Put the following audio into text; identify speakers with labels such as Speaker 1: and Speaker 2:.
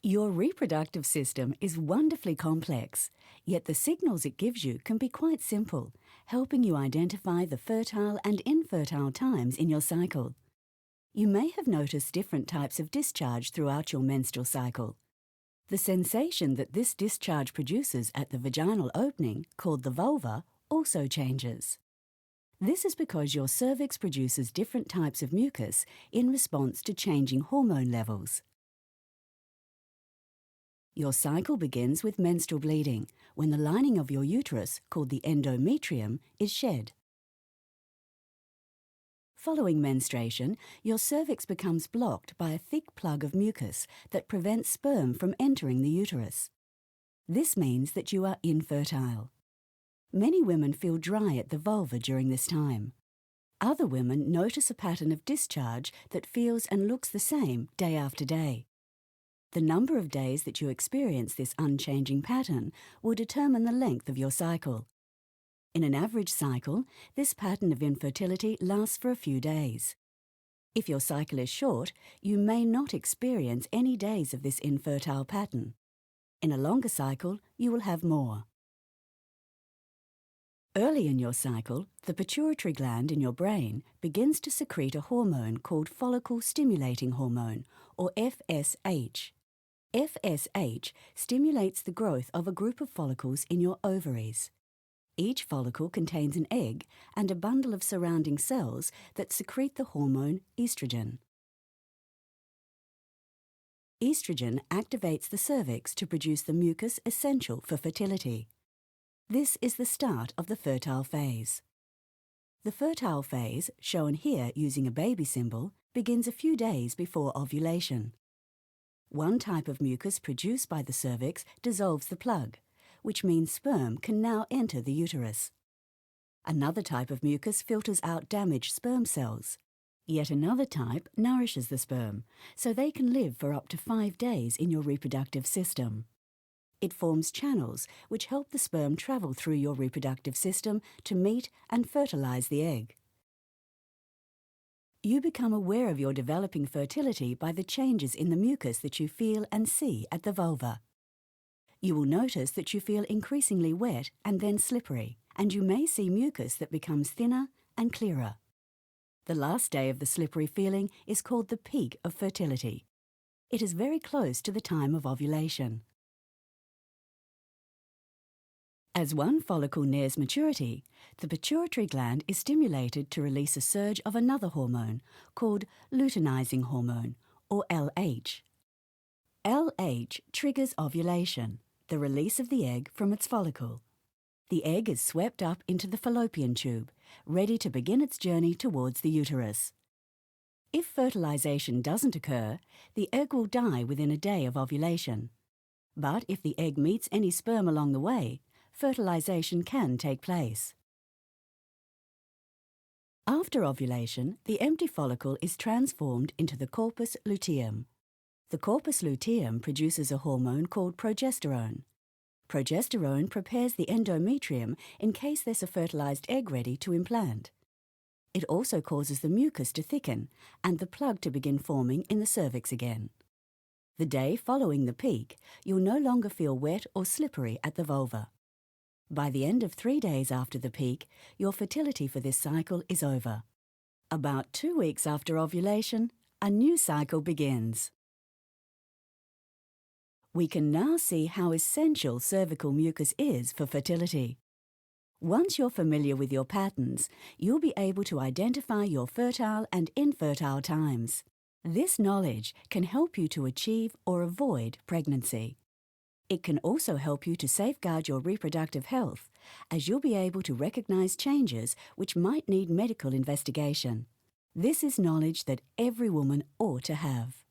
Speaker 1: Your reproductive system is wonderfully complex, yet the signals it gives you can be quite simple, helping you identify the fertile and infertile times in your cycle. You may have noticed different types of discharge throughout your menstrual cycle. The sensation that this discharge produces at the vaginal opening, called the vulva, also changes. This is because your cervix produces different types of mucus in response to changing hormone levels. Your cycle begins with menstrual bleeding, when the lining of your uterus, called the endometrium, is shed. Following menstruation, your cervix becomes blocked by a thick plug of mucus that prevents sperm from entering the uterus. This means that you are infertile. Many women feel dry at the vulva during this time. Other women notice a pattern of discharge that feels and looks the same day after day. The number of days that you experience this unchanging pattern will determine the length of your cycle. In an average cycle, this pattern of infertility lasts for a few days. If your cycle is short, you may not experience any days of this infertile pattern. In a longer cycle, you will have more. Early in your cycle, the pituitary gland in your brain begins to secrete a hormone called follicle-stimulating hormone, or FSH. FSH stimulates the growth of a group of follicles in your ovaries. Each follicle contains an egg and a bundle of surrounding cells that secrete the hormone estrogen. Estrogen activates the cervix to produce the mucus essential for fertility. This is the start of the fertile phase. The fertile phase, shown here using a baby symbol, begins a few days before ovulation. One type of mucus produced by the cervix dissolves the plug, which means sperm can now enter the uterus. Another type of mucus filters out damaged sperm cells. Yet another type nourishes the sperm, so they can live for up to 5 days in your reproductive system. It forms channels which help the sperm travel through your reproductive system to meet and fertilize the egg. You become aware of your developing fertility by the changes in the mucus that you feel and see at the vulva. You will notice that you feel increasingly wet and then slippery, and you may see mucus that becomes thinner and clearer. The last day of the slippery feeling is called the peak of fertility. It is very close to the time of ovulation. As one follicle nears maturity, the pituitary gland is stimulated to release a surge of another hormone called luteinizing hormone, or LH. LH triggers ovulation, the release of the egg from its follicle. The egg is swept up into the fallopian tube, ready to begin its journey towards the uterus. If fertilization doesn't occur, the egg will die within a day of ovulation. But if the egg meets any sperm along the way, fertilization can take place. After ovulation, the empty follicle is transformed into the corpus luteum. The corpus luteum produces a hormone called progesterone. Progesterone prepares the endometrium in case there's a fertilized egg ready to implant. It also causes the mucus to thicken and the plug to begin forming in the cervix again. The day following the peak, you'll no longer feel wet or slippery at the vulva. By the end of 3 days after the peak, your fertility for this cycle is over. About 2 weeks after ovulation, a new cycle begins. We can now see how essential cervical mucus is for fertility. Once you're familiar with your patterns, you'll be able to identify your fertile and infertile times. This knowledge can help you to achieve or avoid pregnancy. It can also help you to safeguard your reproductive health, as you'll be able to recognize changes which might need medical investigation. This is knowledge that every woman ought to have.